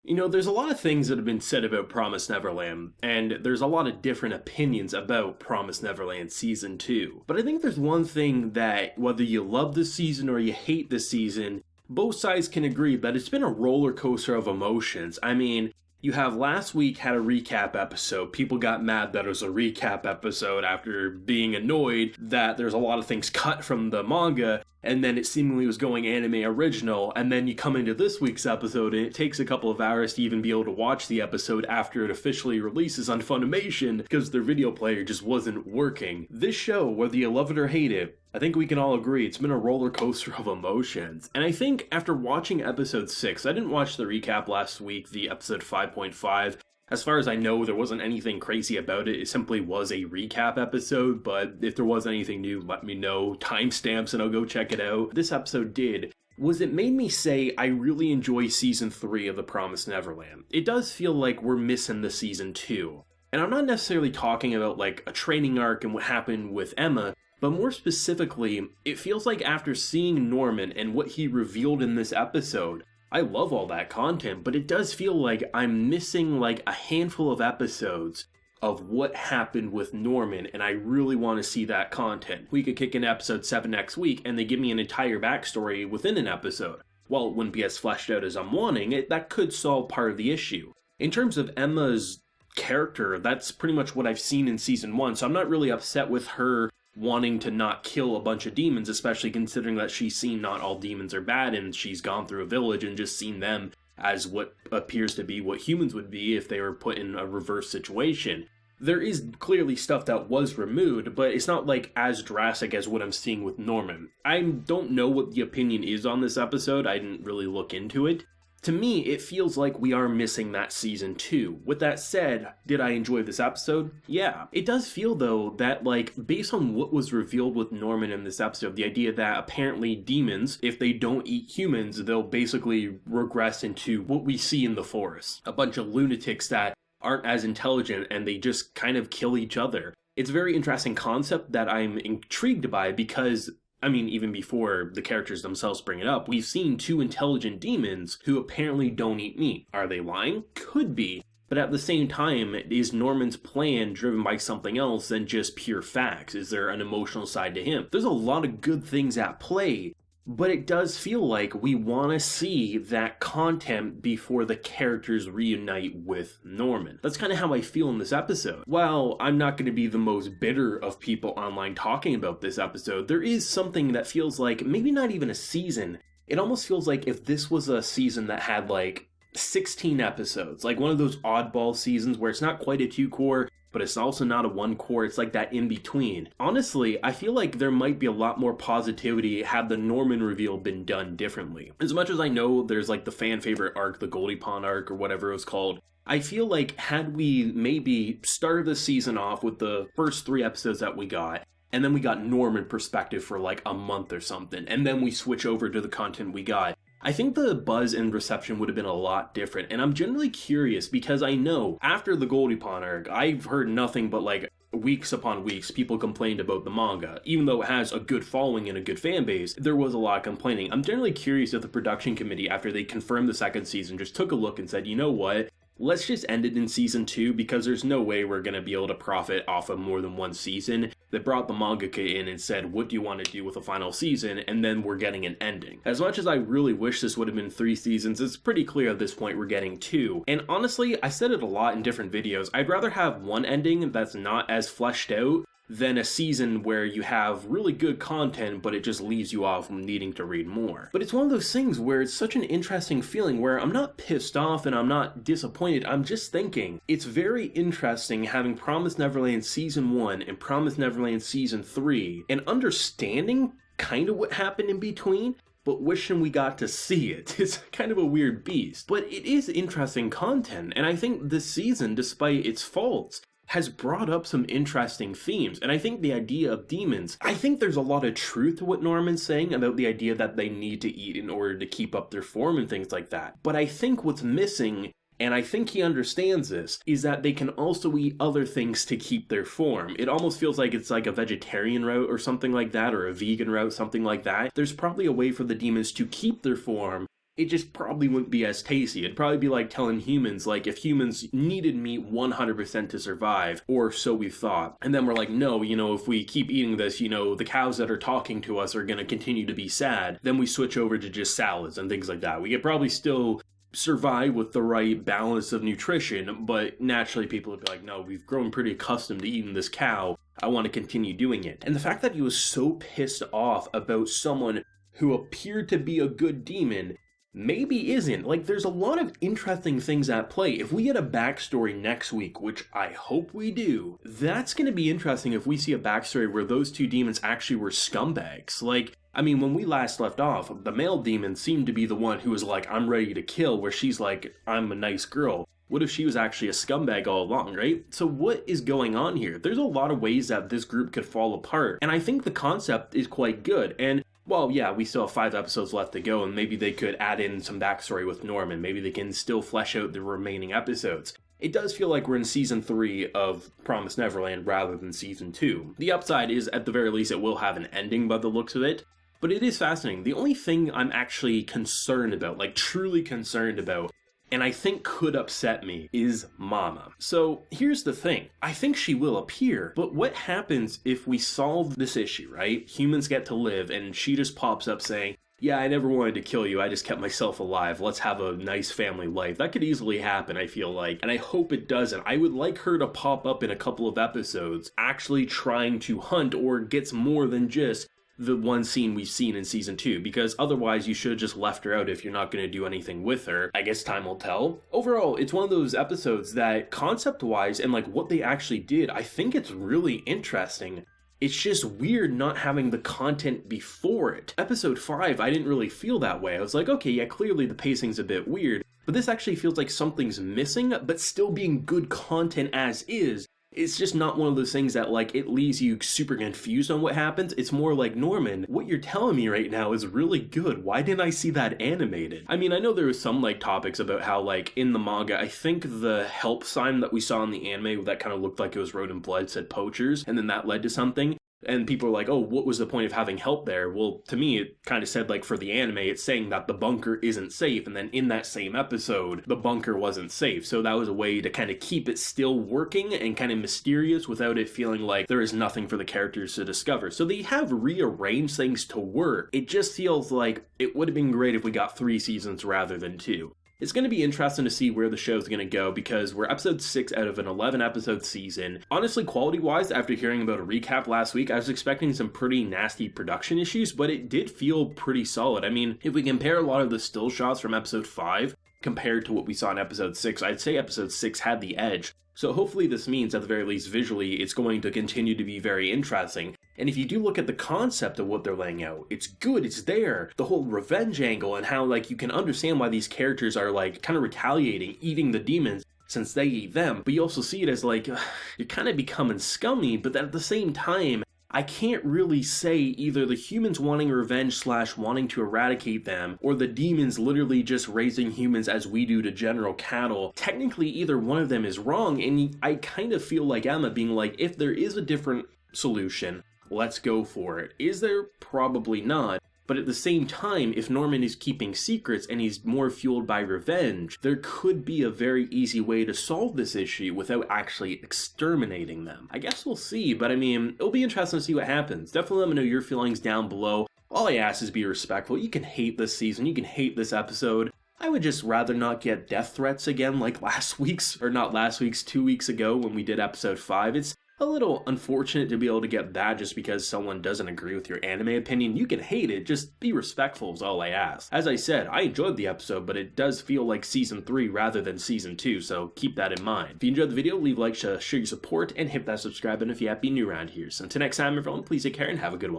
You know, there's a lot of things that have been said about Promised Neverland, and there's a lot of different opinions about Promised Neverland Season 2. But I think there's one thing that, whether you love this season or you hate this season, both sides can agree that it's been a roller coaster of emotions. I mean, you have last week had a recap episode. People got mad that it was a recap episode after being annoyed that there's a lot of things cut from the manga, and then it seemingly was going anime original, and then you come into this week's episode and it takes a couple of hours to even be able to watch the episode after it officially releases on Funimation because their video player just wasn't working. This show, whether you love it or hate it, I think we can all agree it's been a roller coaster of emotions. And I think after watching episode 6, I didn't watch the recap last week, the episode 5.5. As far as I know, there wasn't anything crazy about it. It simply was a recap episode, but if there was anything new, let me know. Timestamps and I'll go check it out. This episode it made me say I really enjoy Season 3 of The Promised Neverland. It does feel like we're missing the Season 2. And I'm not necessarily talking about like a training arc and what happened with Emma, but more specifically, it feels like after seeing Norman and what he revealed in this episode, I love all that content, but it does feel like I'm missing like a handful of episodes of what happened with Norman, and I really want to see that content. We could kick in episode 7 next week, and they give me an entire backstory within an episode. While it wouldn't be as fleshed out as I'm wanting, that could solve part of the issue. In terms of Emma's character, that's pretty much what I've seen in Season 1, so I'm not really upset with her wanting to not kill a bunch of demons, especially considering that she's seen not all demons are bad, and she's gone through a village and just seen them as what appears to be what humans would be if they were put in a reverse situation. There is clearly stuff that was removed, but it's not like as drastic as what I'm seeing with Norman. I don't know what the opinion is on this episode, I didn't really look into it. To me, it feels like we are missing that Season 2. With that said, did I enjoy this episode? Yeah. It does feel, though, that, like, based on what was revealed with Norman in this episode, the idea that apparently demons, if they don't eat humans, they'll basically regress into what we see in the forest. A bunch of lunatics that aren't as intelligent and they just kind of kill each other. It's a very interesting concept that I'm intrigued by because, I mean, even before the characters themselves bring it up, we've seen 2 intelligent demons who apparently don't eat meat. Are they lying? Could be. But at the same time, is Norman's plan driven by something else than just pure facts? Is there an emotional side to him? There's a lot of good things at play, but it does feel like we want to see that content before the characters reunite with Norman. That's kind of how I feel in this episode. While I'm not going to be the most bitter of people online talking about this episode, there is something that feels like maybe not even a season. It almost feels like if this was a season that had like 16 episodes, like one of those oddball seasons where it's not quite a 2-core, but it's also not a 1-core, it's like that in-between. Honestly, I feel like there might be a lot more positivity had the Norman reveal been done differently. As much as I know there's like the fan favorite arc, the Goldie Pond arc, or whatever it was called, I feel like had we maybe started the season off with the first 3 episodes that we got, and then we got Norman perspective for like a month or something, and then we switch over to the content we got, I think the buzz and reception would have been a lot different, and I'm generally curious because I know after the Goldie Pond arc, I've heard nothing but like weeks upon weeks people complained about the manga. Even though it has a good following and a good fan base, there was a lot of complaining. I'm generally curious if the production committee, after they confirmed the second season, just took a look and said, you know what? Let's just end it in Season 2 because there's no way we're going to be able to profit off of more than one season. They brought the mangaka in and said, what do you want to do with a final season? And then we're getting an ending. As much as I really wish this would have been 3 seasons, it's pretty clear at this point we're getting 2. And honestly, I said it a lot in different videos, I'd rather have one ending that's not as fleshed out than a season where you have really good content, but it just leaves you off from needing to read more. But it's one of those things where it's such an interesting feeling where I'm not pissed off and I'm not disappointed, I'm just thinking, it's very interesting having Promised Neverland Season 1 and Promised Neverland Season 3, and understanding kind of what happened in between, but wishing we got to see it. It's kind of a weird beast. But it is interesting content, and I think this season, despite its faults, has brought up some interesting themes. And I think the idea of demons, I think there's a lot of truth to what Norman's saying about the idea that they need to eat in order to keep up their form and things like that. But I think what's missing, and I think he understands this, is that they can also eat other things to keep their form. It almost feels like it's like a vegetarian route or something like that, or a vegan route, something like that. There's probably a way for the demons to keep their form it just probably wouldn't be as tasty. It'd probably be like telling humans, like, if humans needed meat 100% to survive, or so we thought. And then we're like, no, if we keep eating this, the cows that are talking to us are going to continue to be sad. Then we switch over to just salads and things like that. We could probably still survive with the right balance of nutrition, but naturally people would be like, no, we've grown pretty accustomed to eating this cow. I want to continue doing it. And the fact that he was so pissed off about someone who appeared to be a good demon maybe isn't. Like, there's a lot of interesting things at play. If we get a backstory next week, which I hope we do, that's going to be interesting if we see a backstory where those two demons actually were scumbags. Like, I mean, when we last left off, the male demon seemed to be the one who was like, I'm ready to kill, where she's like, I'm a nice girl. What if she was actually a scumbag all along, right? So what is going on here? There's a lot of ways that this group could fall apart, and I think the concept is quite good. And well, yeah, we still have 5 episodes left to go, and maybe they could add in some backstory with Norman. Maybe they can still flesh out the remaining episodes. It does feel like we're in Season 3 of Promised Neverland rather than Season 2. The upside is, at the very least, it will have an ending by the looks of it, but it is fascinating. The only thing I'm actually concerned about, like truly concerned about, and I think could upset me, is Mama. So here's the thing. I think she will appear, but what happens if we solve this issue, right? Humans get to live, and she just pops up saying, yeah, I never wanted to kill you, I just kept myself alive, let's have a nice family life. That could easily happen, I feel like, and I hope it doesn't. I would like her to pop up in a couple of episodes, actually trying to hunt, or gets more than just the one scene we've seen in Season 2, because otherwise you should have just left her out if you're not going to do anything with her. I guess time will tell. Overall, it's one of those episodes that, concept-wise, and like what they actually did, I think it's really interesting. It's just weird not having the content before it. Episode 5, I didn't really feel that way. I was like, okay, yeah, clearly the pacing's a bit weird, but this actually feels like something's missing, but still being good content as is. It's just not one of those things that, like, it leaves you super confused on what happens. It's more like, Norman, what you're telling me right now is really good. Why didn't I see that animated? I mean, I know there was some, like, topics about how, like, in the manga, I think the help sign that we saw in the anime that kind of looked like it was Road and Blood said poachers, and then that led to something. And people are like, oh, what was the point of having help there? Well, to me, it kind of said, like, for the anime, it's saying that the bunker isn't safe. And then in that same episode, the bunker wasn't safe. So that was a way to kind of keep it still working and kind of mysterious without it feeling like there is nothing for the characters to discover. So they have rearranged things to work. It just feels like it would have been great if we got 3 seasons rather than 2. It's going to be interesting to see where the show's going to go, because we're episode 6 out of an 11-episode season. Honestly, quality-wise, after hearing about a recap last week, I was expecting some pretty nasty production issues, but it did feel pretty solid. I mean, if we compare a lot of the still shots from episode 5 compared to what we saw in episode 6, I'd say episode 6 had the edge. So hopefully this means, at the very least visually, it's going to continue to be very interesting. And if you do look at the concept of what they're laying out, it's good, it's there. The whole revenge angle and how, like, you can understand why these characters are, like, kind of retaliating, eating the demons since they eat them. But you also see it as, like, you're kind of becoming scummy, but at the same time, I can't really say either the humans wanting revenge / wanting to eradicate them, or the demons literally just raising humans as we do to general cattle. Technically, either one of them is wrong, and I kind of feel like Emma being like, if there is a different solution, let's go for it. Is there? Probably not. But at the same time, if Norman is keeping secrets and he's more fueled by revenge, there could be a very easy way to solve this issue without actually exterminating them. I guess we'll see, but I mean, it'll be interesting to see what happens. Definitely let me know your feelings down below. All I ask is be respectful. You can hate this season, you can hate this episode. I would just rather not get death threats again like last week's, or not last week's, 2 weeks ago when we did episode 5. It's a little unfortunate to be able to get that just because someone doesn't agree with your anime opinion. You can hate it, just be respectful is all I ask. As I said, I enjoyed the episode, but it does feel like Season 3 rather than Season 2, so keep that in mind. If you enjoyed the video, leave a like to show your support, and hit that subscribe button if you happen to be new around here. So until next time, everyone, please take care and have a good one.